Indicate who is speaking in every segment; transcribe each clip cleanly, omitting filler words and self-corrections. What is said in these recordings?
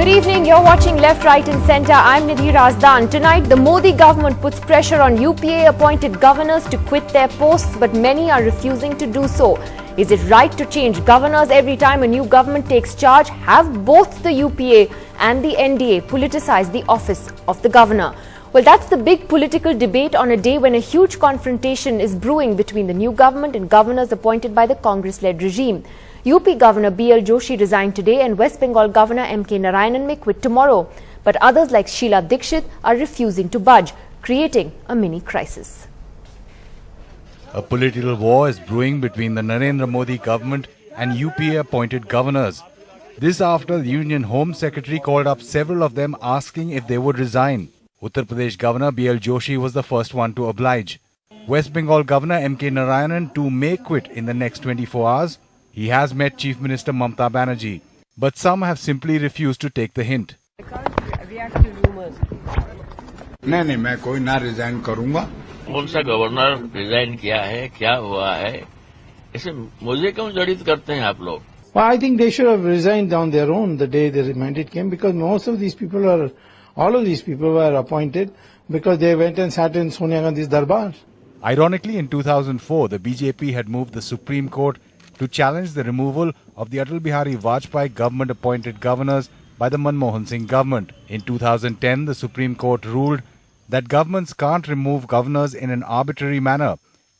Speaker 1: evening, you're watching Left, Right and Centre. I'm Nidhi Razdan. Tonight, the Modi government puts pressure on UPA-appointed governors to quit their posts, but many are refusing to do so. Is it right to change governors every time a new government takes charge? Have both the UPA and the NDA politicized the office of the governor? Well, that's the big political debate on a day when a huge confrontation is brewing between the new government and governors appointed by the Congress-led regime. UP Governor B.L. Joshi resigned today and West Bengal Governor M.K. Narayanan may quit tomorrow. But others like Sheila Dikshit are refusing to budge, creating a mini crisis.
Speaker 2: A political war is brewing between the Narendra Modi government and UPA-appointed governors. This after the Union Home Secretary called up several of them asking if they would resign. Uttar Pradesh Governor B.L. Joshi was the first one to oblige. West Bengal Governor M.K. Narayanan too may quit in the next 24 hours. He has met Chief Minister Mamata Banerjee, but some have simply refused to take the hint.
Speaker 3: I can't react to rumors.
Speaker 4: नहीं मैं कोई ना resign करूंगा.
Speaker 5: कौन सा governor resign किया है, क्या हुआ है, इसे मुझे क्यों जड़ित करते हैं आप लोग?
Speaker 6: Well, I think they should have resigned on their own the day the mandate came, because most of these people all of these people were appointed because they went and sat in Sonia Gandhi's darbar.
Speaker 2: Ironically, in 2004, the BJP had moved the Supreme Court to challenge the removal of the Atal Bihari Vajpayee government-appointed governors by the Manmohan Singh government. In 2010, the Supreme Court ruled that governments can't remove governors in an arbitrary manner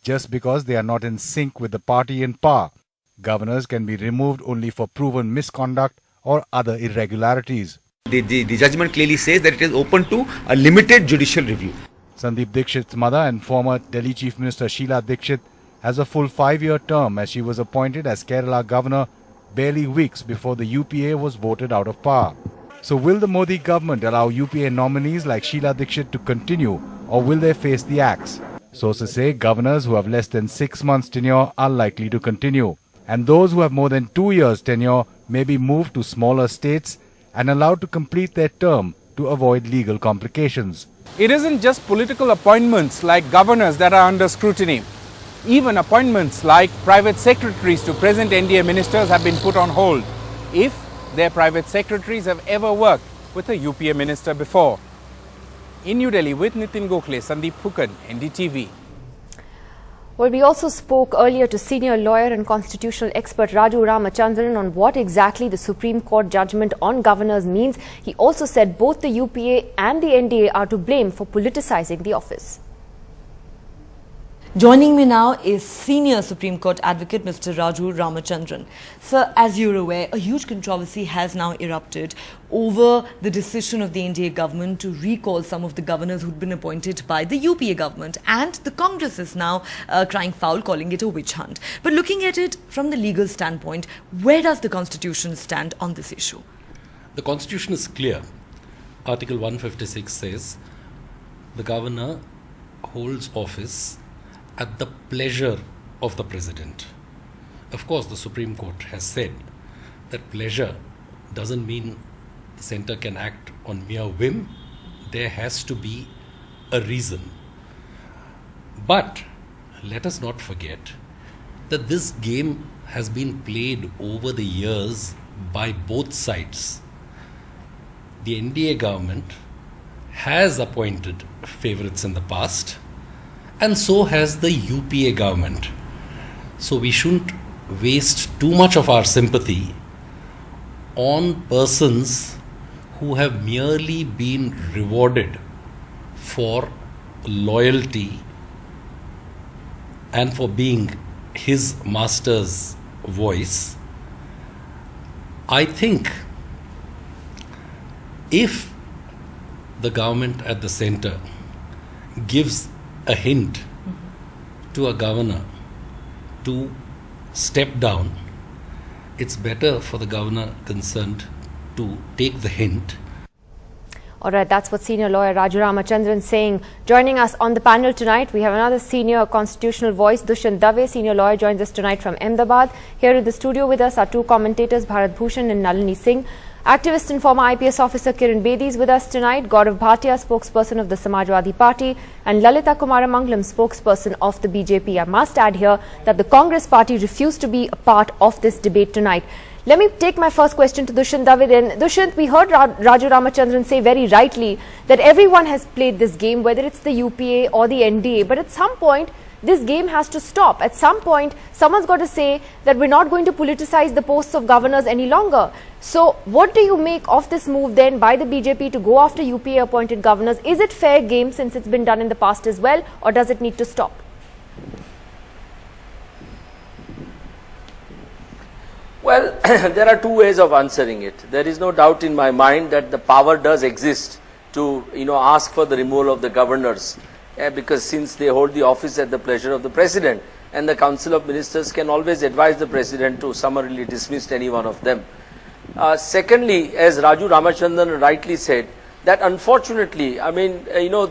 Speaker 2: just because they are not in sync with the party in power. Governors can be removed only for proven misconduct or other irregularities.
Speaker 7: The judgment clearly says that it is open to a limited judicial review.
Speaker 2: Sandeep Dikshit's mother and former Delhi Chief Minister Sheila Dikshit has a full 5-year term as she was appointed as Kerala governor barely weeks before the UPA was voted out of power. So will the Modi government allow UPA nominees like Sheila Dikshit to continue, or will they face the axe? Sources say governors who have less than 6 months tenure are likely to continue, and those who have more than 2 years tenure may be moved to smaller states and allowed to complete their term to avoid legal complications.
Speaker 8: It isn't just political appointments like governors that are under scrutiny. Even appointments like private secretaries to present NDA ministers have been put on hold, if their private secretaries have ever worked with a UPA minister before. In New Delhi with Nitin Gokhale, Sandeep Phukan, NDTV.
Speaker 1: Well, we also spoke earlier to senior lawyer and constitutional expert Raju Ramachandran on what exactly the Supreme Court judgment on governors means. He also said both the UPA and the NDA are to blame for politicizing the office.
Speaker 9: Joining me now is senior Supreme Court advocate Mr. Raju Ramachandran. Sir, as you're aware, a huge controversy has now erupted over the decision of the NDA government to recall some of the governors who'd been appointed by the UPA government, and the Congress is now crying foul, calling it a witch hunt. But looking at it from the legal standpoint, where does the Constitution stand on this issue?
Speaker 10: The Constitution is clear. Article 156 says the governor holds office at the pleasure of the President. Of course, the Supreme Court has said that pleasure doesn't mean the centre can act on mere whim. There has to be a reason. But let us not forget that this game has been played over the years by both sides. The NDA government has appointed favourites in the past, and so has the UPA government. So we shouldn't waste too much of our sympathy on persons who have merely been rewarded for loyalty and for being his master's voice. I think if the government at the centre gives a hint to a governor to step down, it's better for the governor concerned to take the hint.
Speaker 1: All right, that's what senior lawyer Raju Ramachandran saying. Joining us on the panel tonight, we have another senior constitutional voice, Dushyant Dave, senior lawyer, joins us tonight from Ahmedabad. Here in the studio with us are two commentators, Bharat Bhushan and Nalini Singh. Activist and former IPS officer Kiran Bedi is with us tonight. Gaurav Bhatia, spokesperson of the Samajwadi Party, and Lalita Kumaramangalam, spokesperson of the BJP. I must add here that the Congress party refused to be a part of this debate tonight. Let me take my first question to Dushyant David. And Dushyant, we heard Raju Ramachandran say very rightly that everyone has played this game, whether it's the UPA or the NDA. But at some point, this game has to stop. At some point, someone's got to say that we're not going to politicize the posts of governors any longer. So what do you make of this move then by the BJP to go after UPA appointed governors? Is it fair game since it's been done in the past as well, or does it need to stop?
Speaker 11: Well, there are two ways of answering it. There is no doubt in my mind that the power does exist to, ask for the removal of the governors, because since they hold the office at the pleasure of the president, and the Council of Ministers can always advise the president to summarily dismiss any one of them. Secondly, as Raju Ramachandran rightly said, that unfortunately,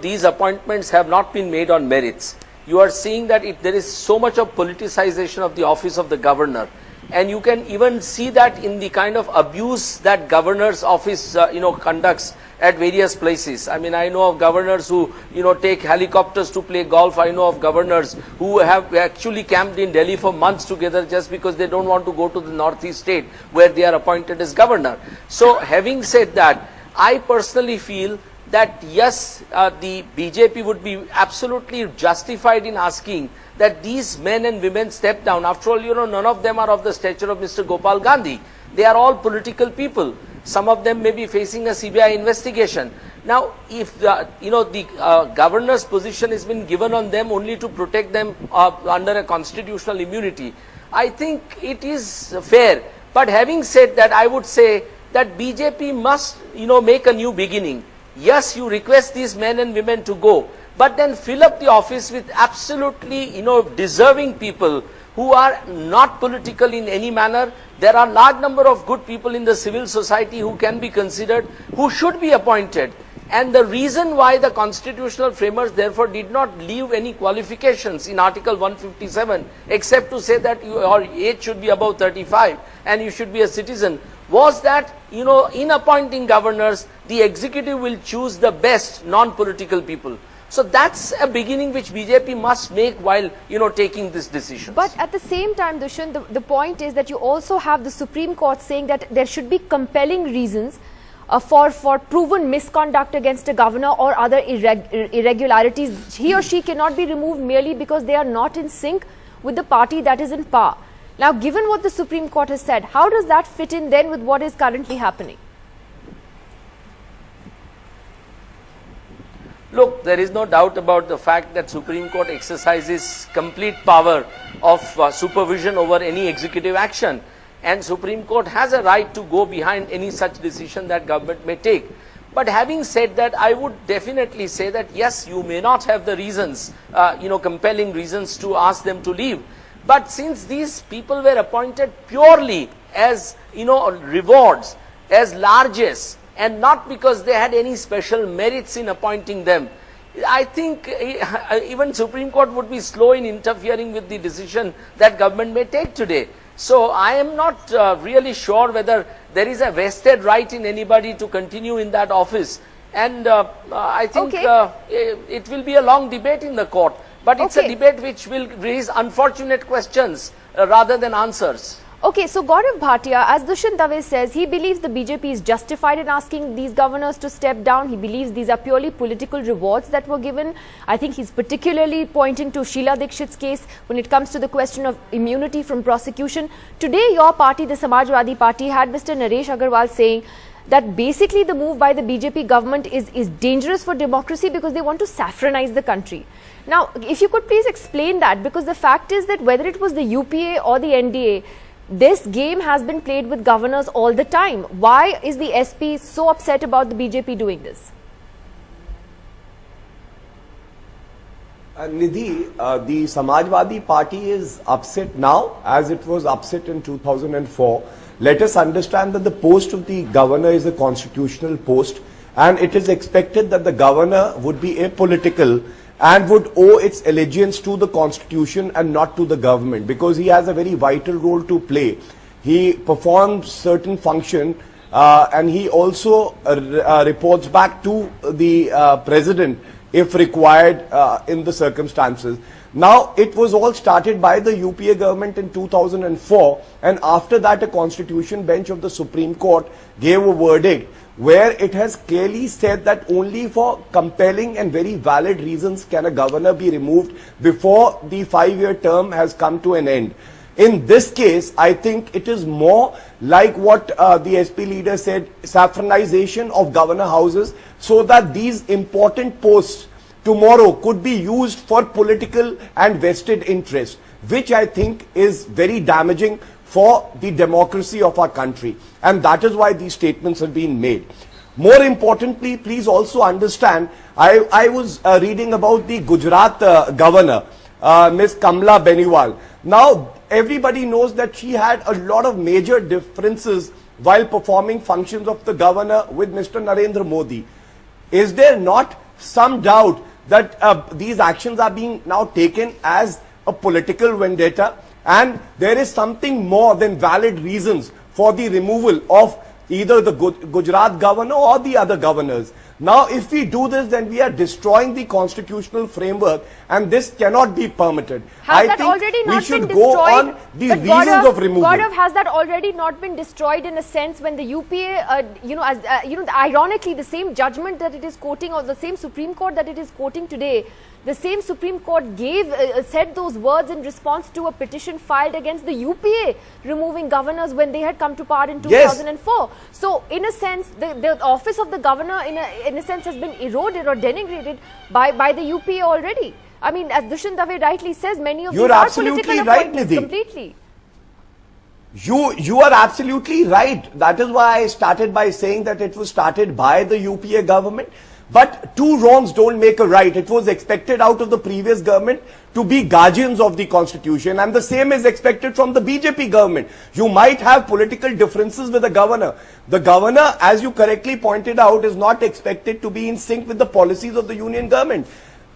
Speaker 11: these appointments have not been made on merits. You are seeing that there is so much of politicization of the office of the governor. And you can even see that in the kind of abuse that governor's office, conducts at various places. I know of governors who, take helicopters to play golf. I know of governors who have actually camped in Delhi for months together just because they don't want to go to the northeast state where they are appointed as governor. So having said that, I personally feel that yes, the BJP would be absolutely justified in asking that these men and women step down. After all, none of them are of the stature of Mr. Gopal Gandhi. They are all political people. Some of them may be facing a CBI investigation. Now, if the governor's position has been given on them only to protect them under a constitutional immunity, I think it is fair. But having said that, I would say that BJP must, make a new beginning. Yes, you request these men and women to go, but then fill up the office with absolutely, deserving people who are not political in any manner. There are large number of good people in the civil society who can be considered, who should be appointed. And the reason why the constitutional framers therefore did not leave any qualifications in Article 157, except to say that your age should be above 35 and you should be a citizen, was that, in appointing governors, the executive will choose the best non-political people. So that's a beginning which BJP must make while, taking this decision.
Speaker 1: But at the same time, Dushyant, the point is that you also have the Supreme Court saying that there should be compelling reasons for proven misconduct against a governor or other irregularities. He or she cannot be removed merely because they are not in sync with the party that is in power. Now, given what the Supreme Court has said, how does that fit in then with what is currently happening?
Speaker 11: Look, there is no doubt about the fact that Supreme Court exercises complete power of supervision over any executive action. And Supreme Court has a right to go behind any such decision that government may take. But having said that, I would definitely say that yes, you may not have the reasons, compelling reasons to ask them to leave. But since these people were appointed purely as, rewards, as largesse, and not because they had any special merits in appointing them, I think even Supreme Court would be slow in interfering with the decision that government may take today. So I am not really sure whether there is a vested right in anybody to continue in that office. And I think it will be a long debate in the court. But it's a debate which will raise unfortunate questions rather than answers.
Speaker 1: Okay, so Gaurav Bhatia, as Dushyant Dave says, he believes the BJP is justified in asking these governors to step down. He believes these are purely political rewards that were given. I think he's particularly pointing to Sheila Dikshit's case when it comes to the question of immunity from prosecution. Today, your party, the Samajwadi Party, had Mr. Naresh Agarwal saying that basically the move by the BJP government is dangerous for democracy because they want to saffronize the country. Now, if you could please explain that, because the fact is that whether it was the UPA or the NDA, this game has been played with governors all the time. Why is the SP so upset about the BJP doing this?
Speaker 12: Nidhi, the Samajwadi Party is upset now as it was upset in 2004. Let us understand that the post of the governor is a constitutional post, and it is expected that the governor would be apolitical and would owe its allegiance to the constitution and not to the government, because he has a very vital role to play. He performs certain function and he also reports back to the president if required in the circumstances. Now, it was all started by the UPA government in 2004, and after that a constitution bench of the Supreme Court gave a verdict where it has clearly said that only for compelling and very valid reasons can a governor be removed before the 5-year term has come to an end. In this case, I think it is more like what the SP leader said, saffronization of governor houses, so that these important posts tomorrow could be used for political and vested interest, which I think is very damaging for the democracy of our country. And that is why these statements have been made. More importantly, please also understand, I was reading about the Gujarat governor, Ms. Kamala Beniwal. Now, everybody knows that she had a lot of major differences while performing functions of the governor with Mr. Narendra Modi. Is there not some doubt that these actions are being now taken as a political vendetta, and there is something more than valid reasons for the removal of either the Gujarat governor or the other governors? Now, if we do this, then we are destroying the constitutional framework, and this cannot be permitted.
Speaker 1: Has
Speaker 12: I
Speaker 1: that
Speaker 12: think
Speaker 1: already not
Speaker 12: we should
Speaker 1: been
Speaker 12: go
Speaker 1: destroyed?
Speaker 12: on the
Speaker 1: But
Speaker 12: reasons of removal.
Speaker 1: Gaurav, has that already not been destroyed in a sense when the UPA, ironically, the same judgment that it is quoting, or the same Supreme Court that it is quoting today, the same Supreme Court said those words in response to a petition filed against the UPA removing governors when they had come to power in 2004. So, in a sense, the office of the governor, in a sense, has been eroded or denigrated by the UPA already. I mean, as Dushyant Dave rightly says, many of these are political appointments completely.
Speaker 12: You are absolutely right. That is why I started by saying that it was started by the UPA government. But two wrongs don't make a right. It was expected out of the previous government to be guardians of the constitution, and the same is expected from the BJP government. You might have political differences with the governor. The governor, as you correctly pointed out, is not expected to be in sync with the policies of the union government.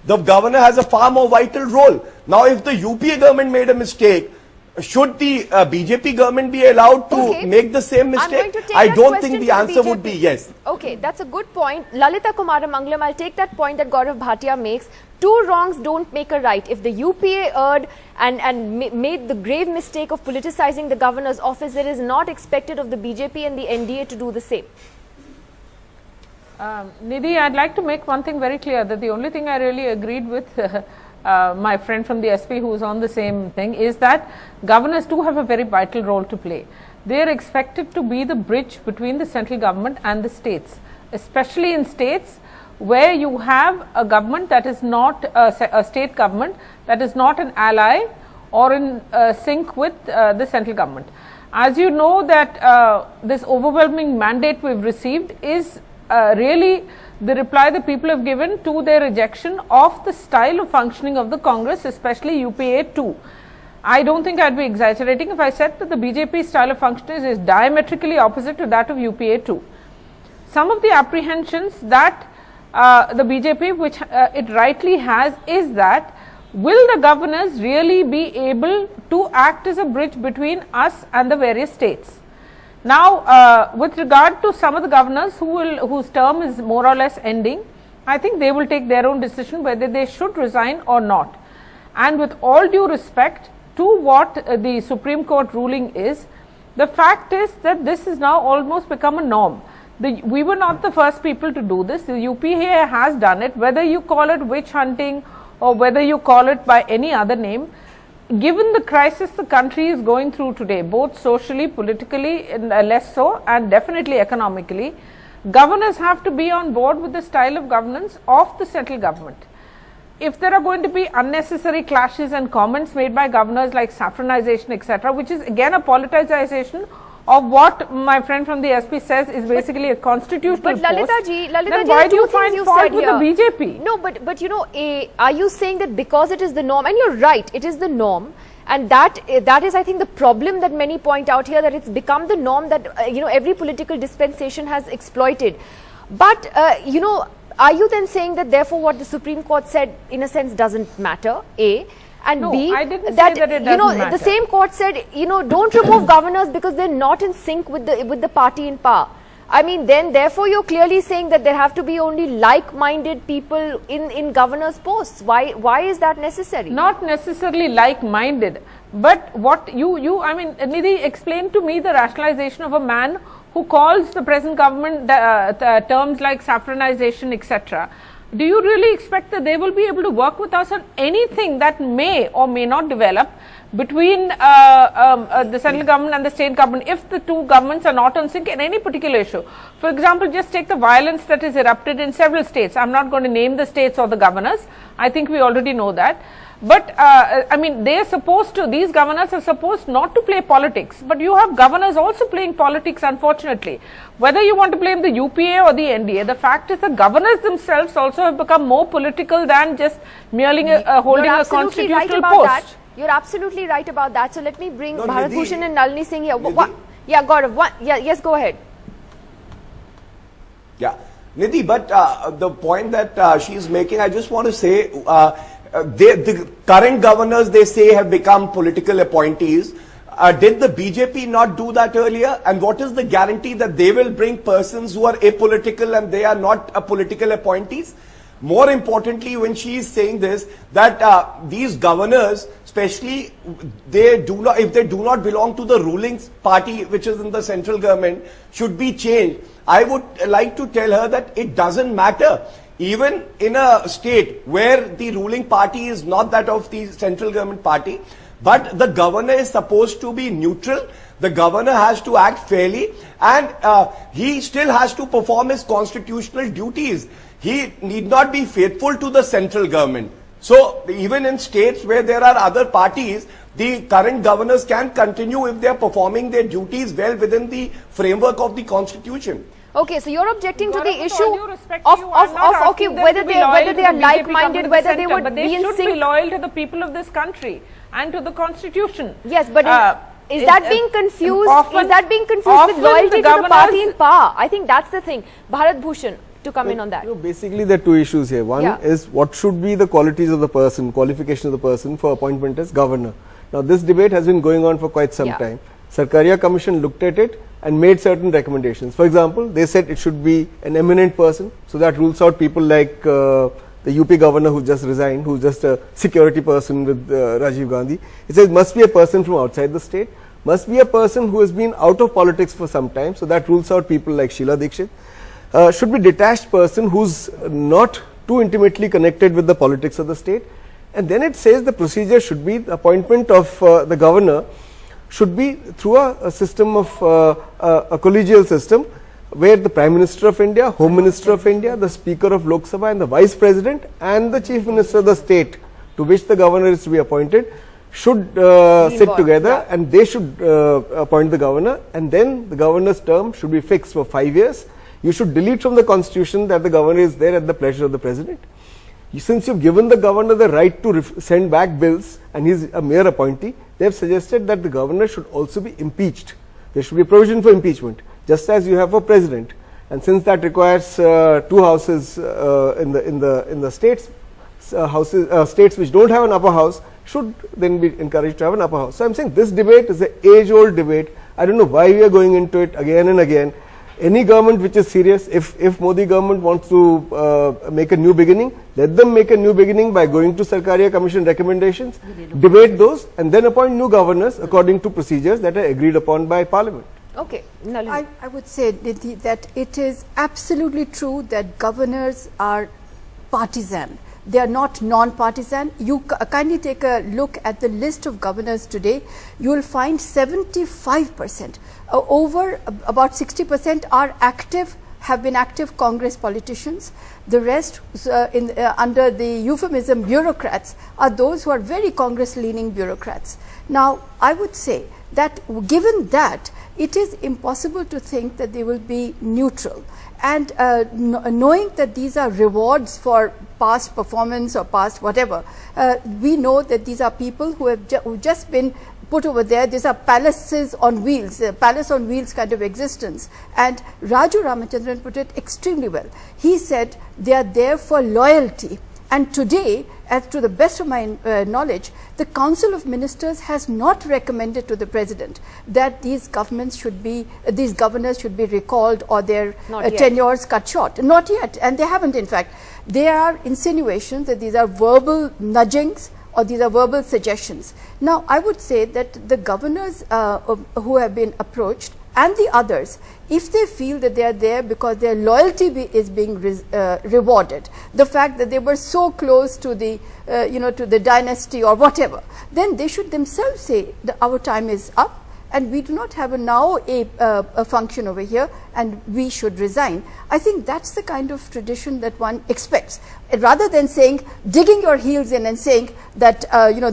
Speaker 12: The governor has a far more vital role. Now, if the UPA government made a mistake, should the BJP government be allowed to make the same mistake? I don't think the answer would be yes.
Speaker 1: Okay, that's a good point. Lalita Kumaramangalam, I'll take that point that Gaurav Bhatia makes. Two wrongs don't make a right. If the UPA erred and made the grave mistake of politicizing the governor's office, it is not expected of the BJP and the NDA to do the same.
Speaker 13: Nidhi, I'd like to make one thing very clear, that the only thing I really agreed with my friend from the SP who is on the same thing is that governors do have a very vital role to play. They are expected to be the bridge between the central government and the states, especially in states where you have a government that is not a state government that is not an ally or in sync with the central government. As you know that this overwhelming mandate we've received is really the reply the people have given to their rejection of the style of functioning of the Congress, especially UPA 2. I don't think I'd be exaggerating if I said that the BJP style of functioning is diametrically opposite to that of UPA 2. Some of the apprehensions that the BJP, which it rightly has, is that will the governors really be able to act as a bridge between us and the various states? Now, with regard to some of the governors whose term is more or less ending, I think they will take their own decision whether they should resign or not. And with all due respect to what the Supreme Court ruling is, the fact is that this has now almost become a norm. We were not the first people to do this. The UPA has done it, whether you call it witch hunting or whether you call it by any other name. Given the crisis the country is going through today, both socially, politically, less so, and definitely economically, governors have to be on board with the style of governance of the central government. If there are going to be unnecessary clashes and comments made by governors like saffronization, etc., which is again a politicization of what my friend from the SP says is basically a constitutional post, then why do you find fault with the BJP?
Speaker 1: No, but you know, are you saying that because it is the norm, and you're right, it is the norm, and that is, I think, the problem that many point out here, that it's become the norm that every political dispensation has exploited. But are you then saying that therefore what the Supreme Court said in a sense doesn't matter? A. And
Speaker 13: no,
Speaker 1: B,
Speaker 13: I didn't say that it doesn't matter.
Speaker 1: The same court said, don't remove governors because they're not in sync with the party in power. I mean, then therefore you're clearly saying that there have to be only like-minded people in governors' posts. Why is that necessary?
Speaker 13: Not necessarily like-minded, but what I mean, Nidhi, explain to me the rationalization of a man who calls the present government terms like saffronization, etc. Do you really expect that they will be able to work with us on anything that may or may not develop between the central government and the state government, if the two governments are not on sync in any particular issue? For example, just take the violence that is erupted in several states. I'm not going to name the states or the governors. I think we already know that. But I mean, they are supposed to, these governors are supposed not to play politics, but you have governors also playing politics, unfortunately. Whether you want to blame the UPA or the NDA, the fact is that governors themselves also have become more political than just merely holding a constitutional post.
Speaker 1: You're absolutely right about that. So let me bring Bharat Bhushan and Nalini Singh here. Yeah, Gaurav, yes, go ahead.
Speaker 12: Yeah, Nidhi, but the point that she is making, I just want to say, the current governors, they say, have become political appointees. Did the BJP not do that earlier? And what is the guarantee that they will bring persons who are apolitical and they are not political appointees? More importantly, when she is saying this, that these governors, especially, if they do not belong to the ruling party, which is in the central government, should be changed. I would like to tell her that it doesn't matter. Even in a state where the ruling party is not that of the central government party, but the governor is supposed to be neutral, the governor has to act fairly, and he still has to perform his constitutional duties. He need not be faithful to the central government. So even in states where there are other parties, the current governors can continue if they are performing their duties well within the framework of the constitution.
Speaker 1: Okay, so you're objecting to the issue of okay, whether they are like-minded, whether they would be in sync.
Speaker 13: They should be loyal to the people of this country and to the constitution.
Speaker 1: Yes, but is that being confused? Is that being confused with loyalty to the party in power? I think that's the thing. Bharat Bhushan, to come in on that.
Speaker 14: Basically, there are two issues here. One is what should be the qualities of the person, qualification of the person for appointment as governor. Now, this debate has been going on for quite some time. Sarkaria Commission looked at it and made certain recommendations. For example, they said it should be an eminent person, so that rules out people like the UP governor who just resigned, who's just a security person with Rajiv Gandhi. It says must be a person from outside the state, must be a person who has been out of politics for some time, so that rules out people like Sheila Dikshit. Should be detached person who's not too intimately connected with the politics of the state. And then it says the procedure should be the appointment of the governor should be through a system of a collegial system where the Prime Minister of India, Home Minister of India, the Speaker of Lok Sabha and the Vice President and the Chief Minister of the state to which the governor is to be appointed should sit together and they should appoint the governor, and then the governor's term should be fixed for 5 years. You should delete from the constitution that the governor is there at the pleasure of the president. Since you've given the governor the right to send back bills and he's a mere appointee, they have suggested that the governor should also be impeached. There should be a provision for impeachment, just as you have for president. And since that requires two houses in the states, states which don't have an upper house should then be encouraged to have an upper house. So I'm saying this debate is an age-old debate. I don't know why we are going into it again and again. Any government which is serious, if Modi government wants to make a new beginning, let them make a new beginning by going to Sarkaria Commission recommendations, debate those and then appoint new governors according to procedures that are agreed upon by Parliament.
Speaker 1: Okay,
Speaker 15: I would say, Nidhi, that it is absolutely true that governors are partisan. They are not non-partisan. You kindly take a look at the list of governors today. You will find 75%, over about 60% are active, have been active Congress politicians. The rest, under the euphemism bureaucrats, are those who are very Congress-leaning bureaucrats. Now, I would say that given that, it is impossible to think that they will be neutral. And knowing that these are rewards for past performance or past whatever, we know that these are people who have just been put over there. These are palaces on wheels, palace on wheels kind of existence. And Raju Ramachandran put it extremely well. He said they are there for loyalty And today, as to the best of my knowledge, the Council of Ministers has not recommended to the President that these governors should be recalled or their tenures cut short. Not yet, and they haven't. In fact, there are insinuations that these are verbal nudgings or these are verbal suggestions. Now, I would say that the governors who have been approached and the others, if they feel that they are there because their loyalty is being rewarded, the fact that they were so close to the to the dynasty or whatever, then they should themselves say that our time is up and we do not have a function over here and we should resign. I think that's the kind of tradition that one expects, rather than saying, digging your heels in and saying that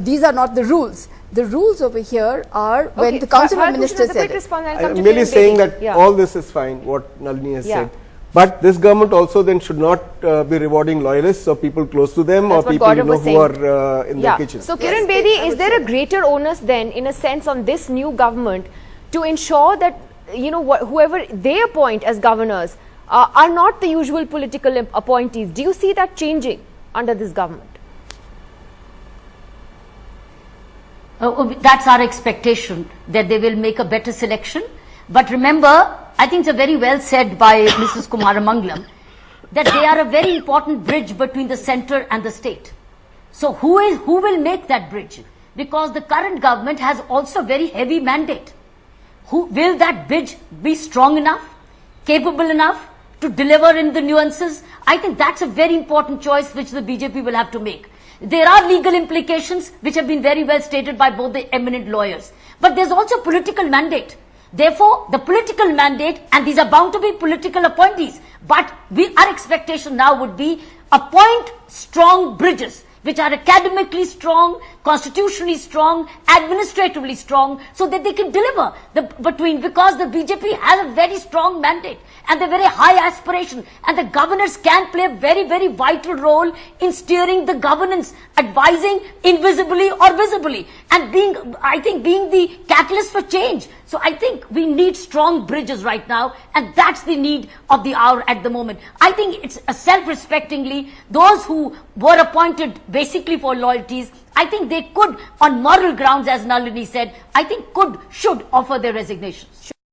Speaker 15: these are not the rules. The rules over here are when the Council of Ministers said it.
Speaker 14: I'm merely saying that all this is fine, what Nalini has said. But this government also then should not be rewarding loyalists or people close to them or people who are in their kitchen.
Speaker 1: So Kiran Bedi, is there a greater onus then, in a sense, on this new government to ensure that whoever they appoint as governors are not the usual political appointees? Do you see that changing under this government?
Speaker 16: That's our expectation, that they will make a better selection. But remember, I think it's very well said by Mrs. Kumaramangalam, that they are a very important bridge between the centre and the state. So who will make that bridge? Because the current government has also a very heavy mandate. Will that bridge be strong enough, capable enough to deliver in the nuances? I think that's a very important choice which the BJP will have to make. There are legal implications which have been very well stated by both the eminent lawyers. But there's also political mandate. Therefore, the political mandate, and these are bound to be political appointees, but our expectation now would be appoint strong bridges, which are academically strong, constitutionally strong, administratively strong, so that they can deliver because the BJP has a very strong mandate and a very high aspiration, and the governors can play a very, very vital role in steering the governance, advising invisibly or visibly, and being the catalyst for change. So I think we need strong bridges right now, and that's the need of the hour at the moment. I think it's self-respectingly, those who were appointed basically for loyalties, I think they could, on moral grounds, as Nalini said, should offer their resignations.